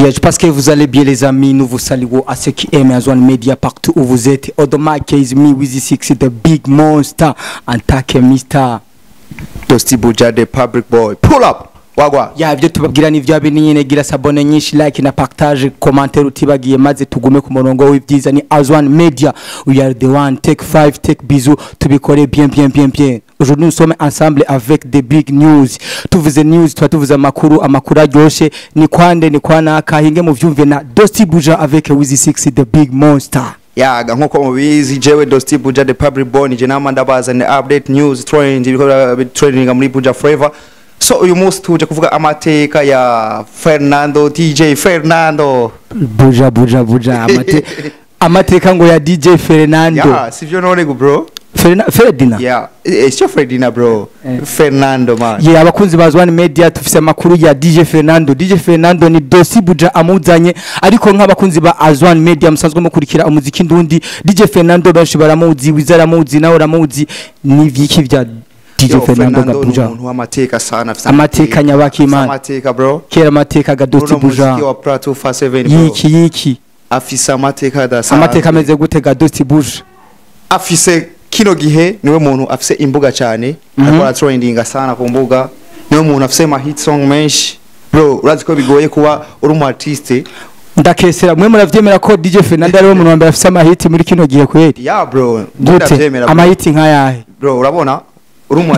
Yeah, parce que vous allez bien les amis, nous vous saluons à ceux qui aiment Azwan Media partout où vous êtes. On the mic is me with the six, the big monster, attaque Mr. Dosti Buja the public boy. Pull up. Wagwa. Ya ibyo tubabwira ni vya binini nyene, gira sabone nyinshi, like na partage, commentaire utibagiye maze tugume ku murongo w'ivyiza. Ni Azwan Media, we are the one, take 5, take bisous, tubikore bien. Aujourd'hui nous sommes ensemble avec des big news. Tuvuze news, tuvuze amakuru aryoshe, ni kwana kahinge mu vyumve na Dosti Buja avec Wizi 6 the big monster. Yeah, nkuko mubizi jewe Dosti Buja the public boy nije namandabaza and update news trend trending muri Buja Forever. So uyu munsi tuje kuvuga amateka ya Fernando DJ Fernando Buja amateka ngo ya DJ Fernando. Yeah, sivyo none go bro. Ferdina. Yeah, it's your Ferdina bro. Fernando man. Yeah, abakunzi ba Azwan Media tufise amakuru ya DJ Fernando. DJ Fernando ni Dosti Buja amuzanye, ariko nk'abakunzi ba Azwan Media musanzwe mukurikira umuziki ndundi. DJ Fernando benshi baramuzi, wizaramuzi nawe uramuzi, ni vyiki vya DJ Fernando Gabuja. Umuntu w'amateka sana, amateka nyabaki Imana. Amateka bro. Kera amateka ga Dosti Buja. Yiki. Afisa amateka da sana. Amateka ameze gute ga Dosti Buja? Afise kino gihe niwe muntu afise imbuga cyane, akora trending sana ku mbuga. Niwe muntu afise ma hit song menshi. Bro, urazi ko bigoye kuba uri umu artiste. Ndakesera mwe muravyemera ko DJ Fernando ari umuntu wambere afise ama hit muri kino gihe kweli? Yeah bro, ndavyemera. Ama hit nkayahe? Bro, urabona?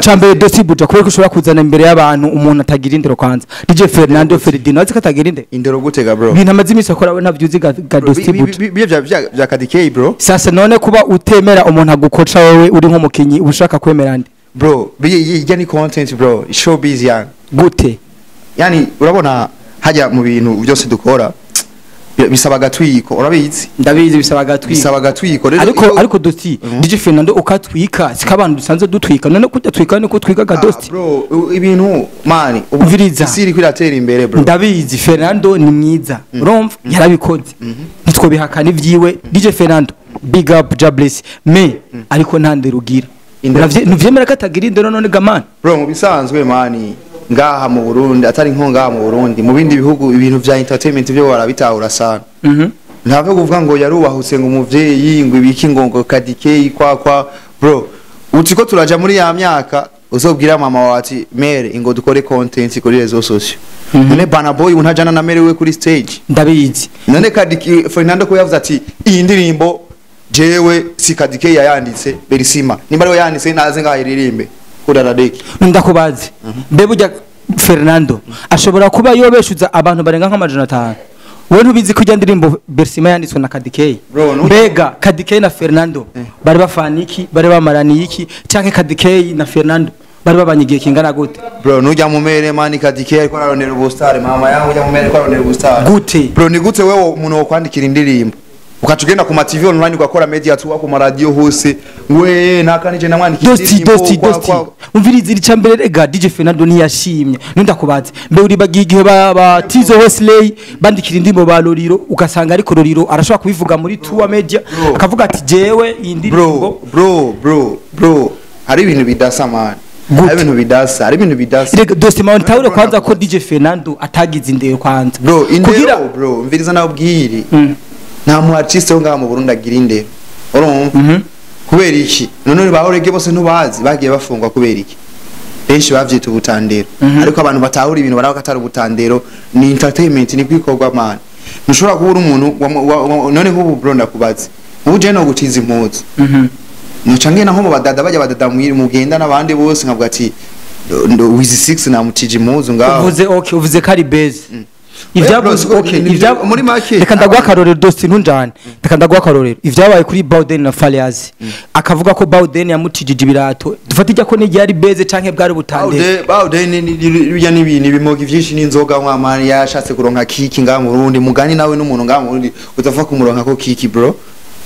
Chambe Dosti Buja kubera ko ushobora kuzana imbere y'abantu umuntu atagira indero kwanza. DJ Fernando Ferdinand azi katagira indero gutega bro. Bintu amazimisi akora we ntavyuzi ga Dosti Buja. Bya Kadie bro. Sasa none kuba utemera umuntu agukoca wewe uri nk'umukinyi ubushaka kwemera ndi. Bro, yani content bro, showbiz yang. Gute. Yani urabona hajya mu bintu byose dukora bisaba gatwiko, urabizi? Ndabizi bisaba gatwiko. Ariko Dosti DJ Fernando ukatwika sikabantu dusanze dutwika none kujya niko twiga ga Dosti. Bro, ibintu mani ubuviriza siri kwiratera imbere bro. Ndabizi Fernando ni mwiza. Urumva yarabikoze. Nitwo bihakana ivyiwe DJ Fernando big up Jabless me ariko ntande rugira. Nuvyemera katagira indero none gamana. Bro, mu bisanzwe mani ngaha mu Burundi atari nko ngaha mu Burundi mu bindi bihugu ibintu vya entertainment byo barabitahura sana. Ntave kuvuga ngo yarubahutse ngo umuvyeyi ngo ibiki ngo Kadie kwa bro, utiko turaja muri ya myaka uzobwira mama wati mere ingo dukore content kuri rezo social. None Bana Boy untajana na mere we kuri stage. Ndabizi. None Kadie Fernando ko yavuze ati iyi ndirimbo jewe si Kadie yayanditse Berisima nimba ariwe yanditse naze ngahiririmbe kudaradeki. Ndakubaze bebuja Fernando ashobora kuba yobeshuza abantu barenga nk'amajana 5. Wewe ntubizi kujya ndirimbo Berisima yanditswe na Kadie. Mbega Kadie na Fernando bari bafaniki bari bamarani iki canke Kadie na Fernando bari babanyigiye kingana gute? Bro, nujya mu mere mani Kadie ariko ararondera ubustare mama yangu ujya mu mere ko ararondera ubustare. Gute? Bro, ni gute wewe umuntu wo kwandikira indirimbo ukatugenda ku ma TV online ugakora media tu ku ma radio hose we nakanije namwandikira Dosti umviriza iri cyambere rega DJ Fernando ni yashimye ndakubaze mbe uri bagiye igihe ba Tizo Wesley bandikira indimbo ba Loriro ugasanga ariko Loriro arashobora kubivuga muri Tuwa Media akavuga ati jewe iyi ndirimbo bro hari ibintu bidasa man. Hari ibintu bidasa rega Dosti mawe ntawure kwanza ko DJ Fernando atagize indero kwanza bro bro mviriza nawe bwiri nta mu artiste ngaha mu Burundi agira indero urumva kubera iki none bahorege bose ntubazi bagiye bafungwa kubera iki benshi bavyita ubutandero ariko abantu batahura ibintu barako atari ubutandero ni entertainment ni kwikorwa man ntushobora kubura umuntu none nk'ubu bro ndakubaze ubu je no gutiza impuzu nucange naho mu badada bajya badada mugenda nabandi bose nkavuga ati Wizi 6 namutije impuzu ngaho uvuze kari base ivyabuze muri make reka ndagwa karorero Dosti ntunjane reka ndagwa karorero ivyabaye kuri Bawden na Faliazi akavuga ko Bawden yamutijije ibirato dufata ijya ko ni yari beze canke bwari butandere Bawden ni bimoga ivyinshi n'inzoga mwamani yashatse kuronka kiki ngaha mu Burundi mugani nawe n'umuntu ngaha mu Burundi utapfa kumuronka ko kiki bro.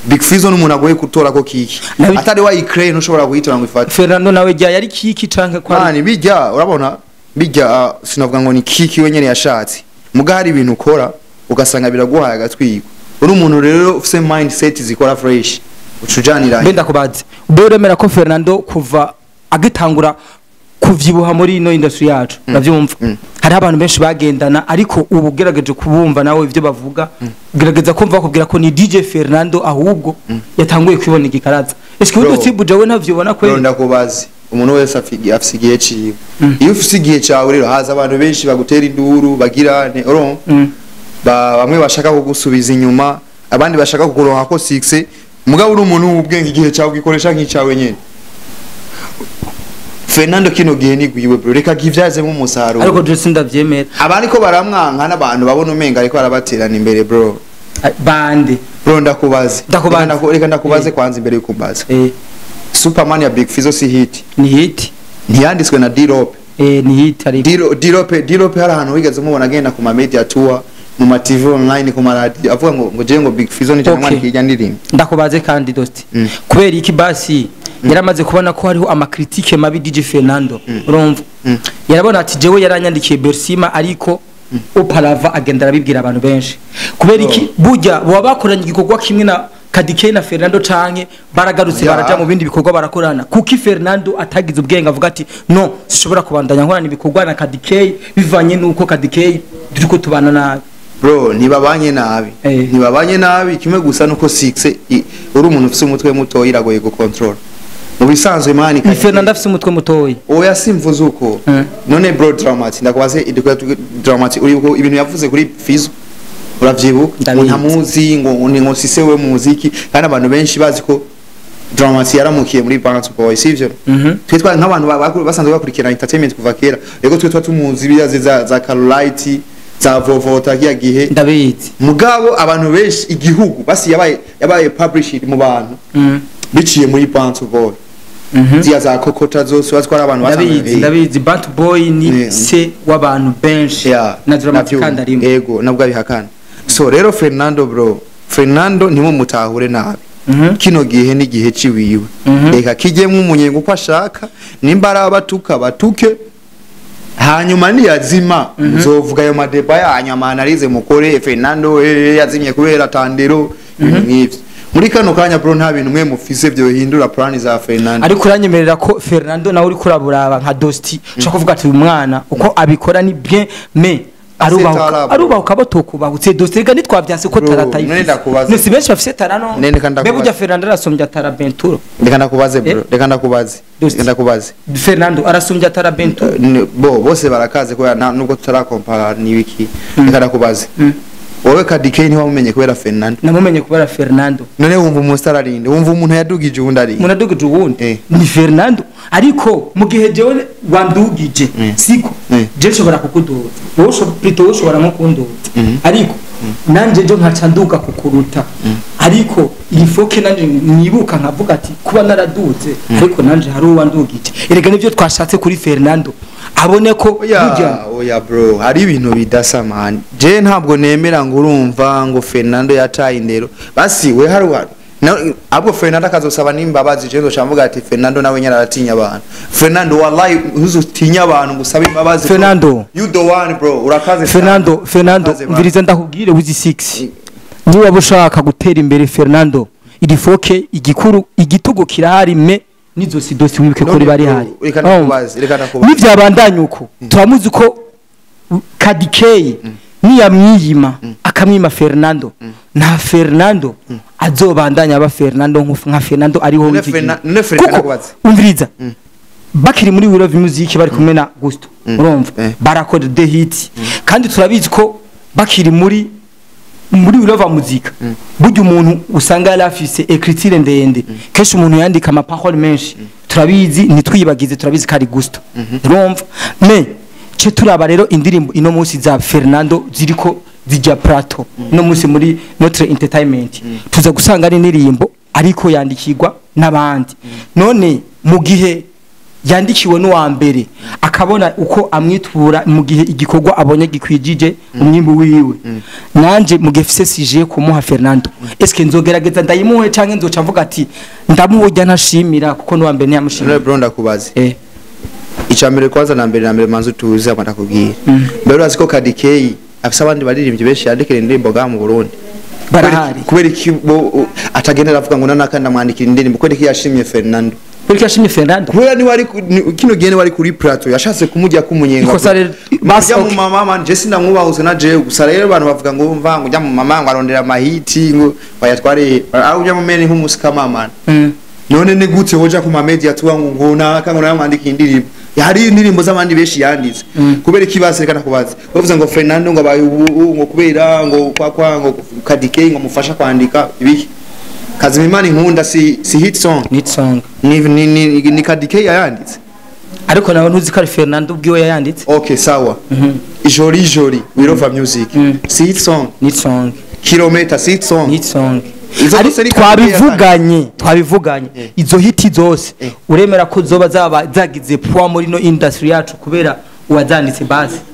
Big Fizzo n'umuntu agoye kutora ko kiki atari wa Ukraine ushobora guhitora ngo ifate. Fernando nawe jya yari kiki canke kwa mani bijya urabona bijya sinavuga ngo ni kiki wenyene yashatse mugari ibintu ukora ugasanga biraguhaye agatwiko uri umuntu rero ufise mindset zikora fresh ucujanira benda kubaze uremera ko Fernando kuva agitangura kuvyibuha muri ino industry yacu navyumva hari abantu benshi bagendana ariko ubu gerageje kubumva nawe ivyo bavuga gerageza kumva bakubwira ko ni DJ Fernando ahubwo yatanguye kwibona igikaraza eske ubu tibuje we ntavyo ubona ko ndakubazi umuntu wese afise igihe ciwe iyo ufise igihe cawe rero haza abantu benshi bagutera induru bagirane bamwe bashaka kugusubiza inyuma abandi bashaka kukuronka ko 6 mugabo uri umuntu w'ubwenge igihe cawe gikoresha nk'icawe nyene Fernando kino gihe ni gwiwe bro reka givyaze mu musaro ariko je sindavyemera abandi ko baramwanka n'abantu babona umenga ariko arabaterana imbere bro bande bro ndakubaze reka ndakubaze kwanza imbere yukumbaza Superman ya Big Fizzo si hit ni hit ntiyanditswe na D-Rope ni hit ari D-Rope hari ahantu wigeze mubona agenda ku ma media tour mu ma TV online ku ma radio avuga ngo je ngo Big Fizzo ni cyangwa kijya ndirimba ndakubaze kandi dosti kubera iki basi yaramaze kubona ko hariho amakritike mabi DJ Fernando urumva yarabona ati jewe yaranyandikiye Bersima ariko oparava agenda arabibwira abantu benshi kubera iki burya bo bakoranye igikorwa kimwe na Kadie na Fernando canke baragarutse baraja mu bindi bikorwa barakorana kuki Fernando atagize ubwenge avuga ati no sishobora kubandanya nkorana ibikorwa na Kadie bivanye nuko Kadie turiko tubana nabi bro ntibabanye nabi kimwe gusa nuko 6 uri umuntu ufite umutwe muto iragoye go control mu bisanzwe mani ni Fernando afite umutwe mutoyi oya simvuze uko none bro Dramati ndakubaze Dramati uri uko ibintu yavuze kuri Fizzo uravyibuka ntamuzi ngo sise we mu muziki kandi abantu benshi bazi ko Dramati yaramukiye muri Bantu Boy sivyo twitwa nk'abantu basanzwe bakurikirana entertainment kuva kera rego twitwa tumuzi biyaze za Carolite za Vovota kiya gihe ndabizi mugabo abantu benshi igihugu basi yabaye published mu bantu biciye muri Bantu Boy ziya za kokota zose batwara abantu basanzwe ndabizi Bantu Boy ni se w'abantu benshi na Dramati kandi arimo yego nabwo abihakana so rero Fernando nimo mutahure nabi kino gihe ni gihe ciwiwe reka kijyemwe umunyengo uko ashaka nimbara batuke hanyuma ni yazima nzovuga ayo madeba yanyama analize mukore Fernando yazimye kubera tandero n'ivyo muri kano kanya bro nta bintu mwe mufise byo hindura plan za Fernando ariko uranyemerera ko Fernando nawe uri kuraburaba nka Dosti cyo kuvuga ati umwana uko abikora ni bien mais arubaho kabotoku bahutse Dosti rega nitwavyanse ko tarata ifise nisi benshi bafise tarano bebe ujya Fernando arasombya tarabenturo reka ndakubaze bro reka ndakubaze Fernando arasombya tarabenturo bose barakaze ko nubwo tutarakompara ni wiki reka ndakubaze wowe Kadie ni wamumenye kubera Fernando namumenye kubera Fernando none wumva umustararinde wumva umuntu yadugije ubundi ari umuntu yadugije ubundi ni Fernando ariko mu gihe jewe wandugije siko je nshobora kukuduza wowe ushobora nko kunduza ariko nanje je nkacanduka kukuruta ariko ilifoke nanje nibuka nkavuga ati kuba naraduze ariko nanje hari uwandugije erega nivyo twashatse kuri Fernando abone ko oya bro hari ibintu bidasa man je ntabwo nemera ngo urumva ngo Fernando yataye indero basi we hari abo Fernando akazosaba n'imbabazi je ndoshamvuga ati Fernando nawe nyara aratinya abantu Fernando wallahi uzutinya abantu gusaba imbabazi Fernando you the one bro urakaze Fernando mviriza ndakubwire wizi 6 ni wabushaka gutera imbere Fernando ilifoke igitugo kirahari me nizo sidosi wibuke ko bari hari reka nakubaze nivyabandanya uko turamuzi ko Kadie niyamwiyima akamwima Fernando na Fernando azobandanya aba Fernando nka Fernando ariho umviriza bakiri muri We Love Music bari kumwe na Gusto urumva barakora the hit kandi turabizi ko bakiri muri We Love Music burya umuntu usanga yarafise écriture ndende keshi umuntu yandika ama parole menshi turabizi nitwibagize turabizi kari Gusto urumva me cyo turaba rero indirimbo ino munsi za Fernando ziriko zijya plateau no munsi muri notre entertainment tuza gusanga ari indirimbo ariko yandikirwa nabandi none mu gihe yandikiwe no wa mbere akabona uko amwitura mu gihe igikorwa abonye gikwijije umwimbu wiwe nanje mu gihe fise kumuha Fernando eske nzogerageza ndayimuhe canke nzoca mvuga ati ndamuhojya ntashimira kuko no wa mbere ntiyamushimira bro ndakubaze icambere kwanza na mbere manzu tuzi abatakubwira mbere aziko Kadie afisa abandi baririmbye benshi yandikira indirimbo ga mu Burundi barahari kubera iki atagendera avuga ngo nanaka ndamwandikira indirimbo kubera iki yashimye Fernando Buri kashimye Fernando kubera ni wari kino gihe ni wari kuri plateau yashatse kumujya kumunyenga ikosa rero basi mu mama man je sindamwubahuze na je gusa rero abantu bavuga ngo mva ngo ujya mu mama ngo arondera mahiti ngo bayatware aho ujya mu mene nk'umusika mama none ni gute hoja ku ma media tuwa ngo naka ngo namwandika indirimbo yari indirimbo z'abandi beshi yanditse kubera ikibaserekana kubaza bavuze ngo Fernando ngo abaye ngo kubera ngo ngo Kadie ngo mufasha kwandika ibiki Kazim Imana nkunda si hit song ni Kadie yayanditse ariko nawe ntuzi ko ari Fernando Bwiwe yayanditse okay sawa joli we love music si hit song kilometer si hit song twabivuganye izo hiti zose uremera ko zoba zagize poa muri no industry yacu kubera uwazanditse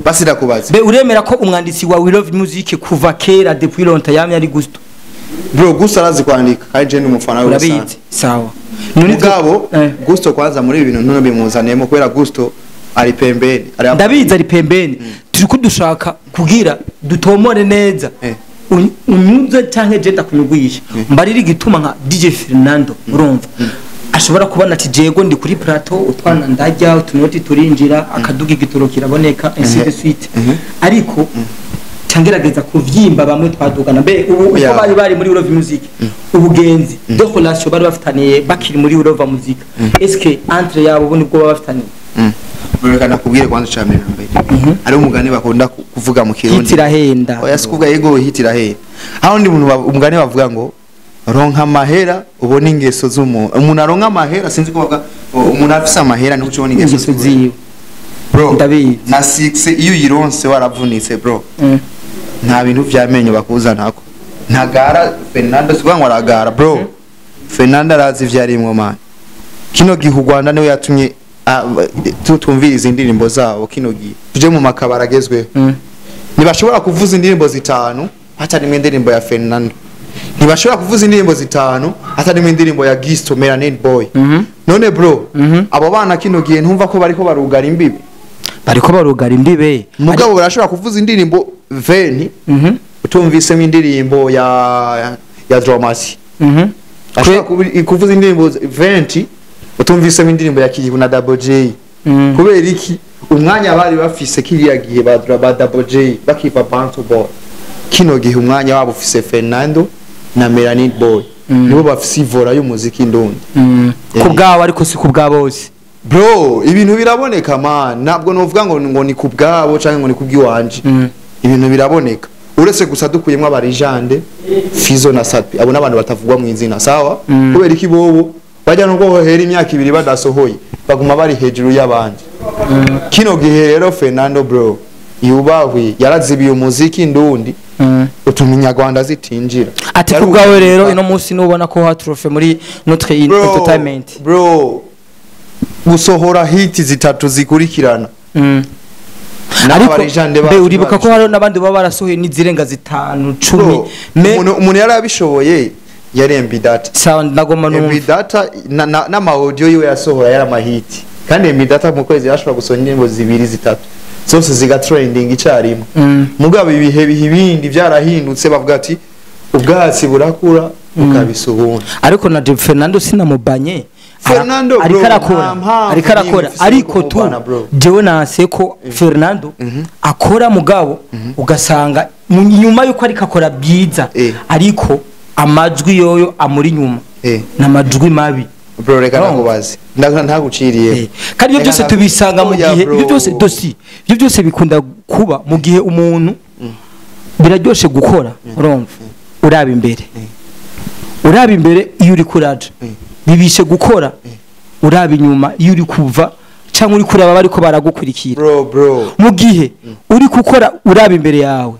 basi ndakubaza be uremera ko umwanditsi wa We Love Music kuva kera depuis longtemps yamye ari Gusto bro Gusto arazi kwandika kandi je n'umufana we urabizi sawa mugabo Gusto kwanza muri ibintu none bimuzaniyemo kubera Gusto ari pembeni ndabizi ari pembeni turiko dushaka kugira dutomore neza unyuze cyangwa jenda kunyugwisha mbarira igituma nka DJ Fernando urumva ashobora kubona ati jego ndi kuri plateau utwana ndajya utunoti turinjira akaduga igitoro kiraboneka ainsi de suite ariko cyangerageza kuvyimba bamwe twadugana be ubu bari muri Love Music ubugenzi de relation bari bafitaniye bakiri muri Love Music est-ce que entre yabo bo nibwo bafitaniye Bureka kubwire kwanza cyane mbere ari umugani bakunda kuvuga mu kirundi hitirahenda oya sikuvuga yego hitirahenda aho ndi umugani bavuga ngo ronka amahera ubone ingeso umuntu aronka amahera sinzi ko bavuga umuntu afise amahera ni ucubona ingeso ziwe bro ndabizi na 6 iyo yironse waravunitse bro nta bintu vyamenyo bakuzanako ntagara Fernando sikuvuga ngo aragara bro Fernando arazi vyarimwo man kino gihe u Rwanda niwe yatumye tutumviriza indirimbo zabo kino gihe tuje mu makabara agezweho ntibashobora kuvuza indirimbo zitanu hatari mu indirimbo ya Fernando ntibashobora kuvuza indirimbo zitanu hatari mu indirimbo ya Gisto Melanin Boy none bro abo bana kino gihe ntumva ko bariko barugara imbibe mugabo barashobora kuvuza indirimbo 20 utumvise mu indirimbo ya Dramasi ashobora kuvuza indirimbo 20 utumvise indirimbo ya Kiyibu na Double J kubera iki umwanya bari bafise kiriya gihe ba Double J bakiva Bantu Boy kino gihe umwanya wabo ufise Fernando na Melanin Boy nibo bafise ivora y'umuziki ndundi kubgawa ariko si kubgabo bose bro ibintu biraboneka man ntabwo novuga ngo ni kubgabo canke ngo ni kubgiwanje ibintu biraboneka uretse gusa dukuyemwe abarijande Fizo na Sapi abo nabantu batavugwa mu izina sawa kubera iki bobo bajya no guhera imyaka 2 badasohoye baguma bari hejuru y'abandi kino gihe rero Fernando bro yubahwe yarazibiye umuziki ndundi utuminya Rwanda zitinjira ati kubgawe rero ino munsi nubona ko hatrophe muri notre entertainment bro gusohora hiti zitatu zikurikirana ariko uribuka ko hari nabandi baba barasohoye n'izirenga 5 10 umuntu yarabishoboye yarembi data sawa ndagoma numva data na ma audio yiwe yasohora yara mahiti kandi embi data mu kwezi yashobora gusonga indirimbo 2-3 zose ziga trending icarimo mugabo ibihe bihibindi byarahindutse bavuga ati ubwatsi burakura ukabisuhuna ariko na Fernando sinamubanye Fernando bro ariko arakora ariko tu jewe nase ko Fernando akora mugabo ugasanga nyuma yuko ariko akora byiza ariko amajwi yoyo amuri nyuma namajwi mabi bro reka nakubaze ntaguciriye kandi ibyo byose tubisanga mu gihe ibyo byose dosi ibyo byose bikunda kuba mu gihe umuntu biraryoshe gukora urumva uraba imbere iyo uri kuraje bibishe gukora uraba inyuma iyo uri kuva cyangwa uri kuraba bariko baragukurikira bro mu gihe uri gukora uraba imbere yawe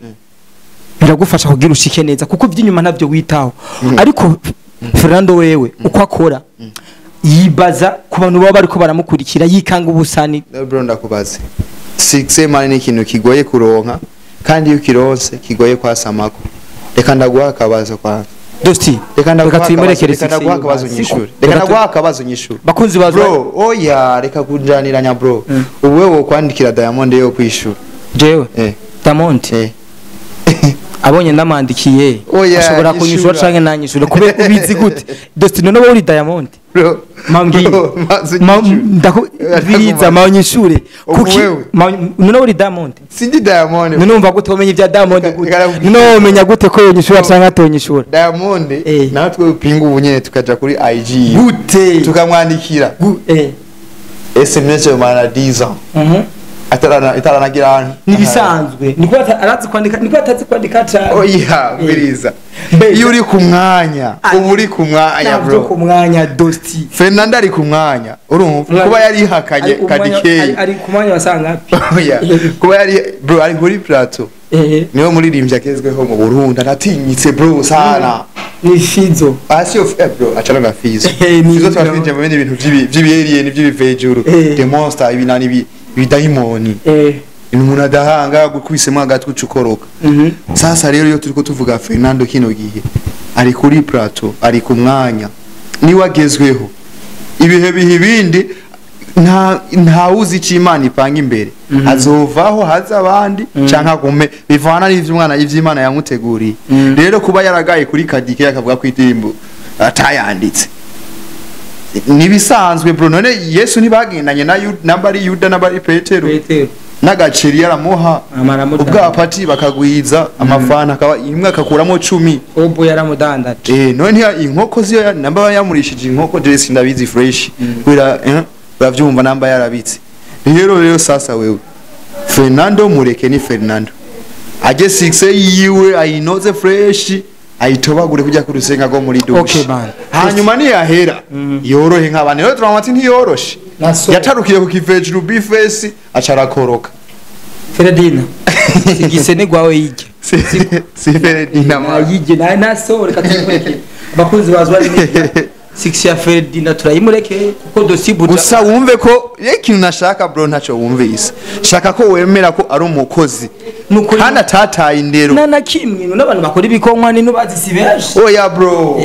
biragufasha kugira ushike neza kuko by'inyuma ntabyo witaho ariko Fernando wewe uko akora yibaza ku bantu baba bariko baramukurikira yikanga ubusani bro ndakubaze 6 mani ni ikintu kigoye kuronka kandi iyo kironse kigoye kwasamako reka ndaguha akabazo kwa dosti reka ndaguha akabazo nyishuri bakunzi bazo bro oya reka kunjaniranya bro uwewe kwandikira Diamond yo kwishura jewe Diamond abonye ndamandikiye Oya, ashobora kunyishura canke nanyishura kubera ubizi gute Destiny no uri Diamond mambwiye ndakubiriza mawnyishure kuki none uri Diamond sindi Diamond none umva gute umenye ivya Diamond gute none umenya gute ko yonyishura canke atonyishura Diamond natwe upinga ubunye tukaja kuri IG gute tukamwandikira SMS mana 10 ans itaranagira nibisanzwe niko arazi kwandika niko atazi kwandika cyane oya biriza iyo uri ku mwanya uri ku mwanya bro ku mwanya Dosti Fernando ari ku mwanya urumva kuba yari hakanye Kadie ari ku mwanya wasanga oya kuba yari bro ari kuri plateau niwe muririmbye akezweho mu Burundi anatinyitse bro sana ni Fizo asio bro achana na Fizo Fizo twashinje mu bindi bintu vy'ibiyeriye n'ivy'ibivejuru the monster ibinani bidayimoni umuntu adahanga gukwisemo agatwe cukoroka sasa rero iyo turiko tuvuga Fernando kino gihe ari kuri plateau ari ku mwanya ni wagezweho ibihe bihibindi nta uzi cy'Imana ipanga imbere azovaho haza abandi canka gume bivana n'ivy'umwana ivy'Imana yamuteguriye rero kuba yaragaye kuri Kadie akavuga ku itimbo atayanditse nibisanzwe bro none Yesu nibagendanye na nabari Yuda nabari Petero n'agaceri yaramuha ubwapati bakagwiza amafana akaba imwe akakuramo 10 obo yaramudandaje none inkoko ziyo namba yamurishije inkoko dress ndabizi fresh kwira bavyumva namba yarabitse rero sasa wewe Fernando mureke ni Fernando aje 6 yiwe ayinoze fresh ayitobagure kujya kurusenga go muri dushe hanyuma ni yahera yorohe nk'abane rero turamati ntiyoroshe yatarukiye ku kivejuru bifesi acarakoroka Ferdina sigise ni gwawe yije si Ferdina ma yije na so reka tukureke abakunzi bazwa ni 6 ya Ferdina turayimureke kuko Dosi buja gusa wumve ko ikintu nashaka bro ntaco wumvise shaka ko wemera ko ari umukozi kandi atataye indero na kimwe n'abantu bakora ibikonwa ni nubazi sibeje oya bro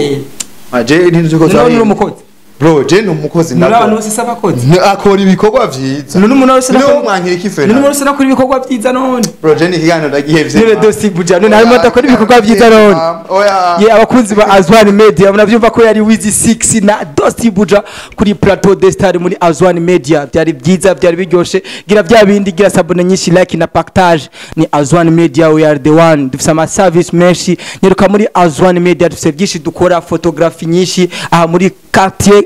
aje ntizuko twari ni umukozi bro je no mukozi nabwo abantu bose sabakozi akora ibikorwa vyiza none umuntu wese nakora mwankira ikifera none umuntu wese nakora ibikorwa vyiza none bro je ni kigano ndagihevye niwe Dosi buja none harimo atakora ibikorwa vyiza none oya ye abakunzi ba Azwan Media muravyumva ko yari Wizi 6 na Dosi buja kuri plateau de star muri Azwan Media byari vyiza byari biryoshe gira bya bindi gira sabone nyinshi like na partage ni Azwan Media we are the one dufisa ama service menshi nyeruka muri Azwan Media dufise byinshi dukora photography nyinshi aha muri quartier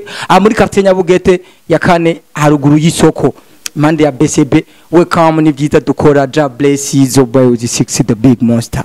Nyabugete ya kane haruguru y'isoko mande ya BCB welcome ni byiza dukora ja bless you boy with 6 the big monster.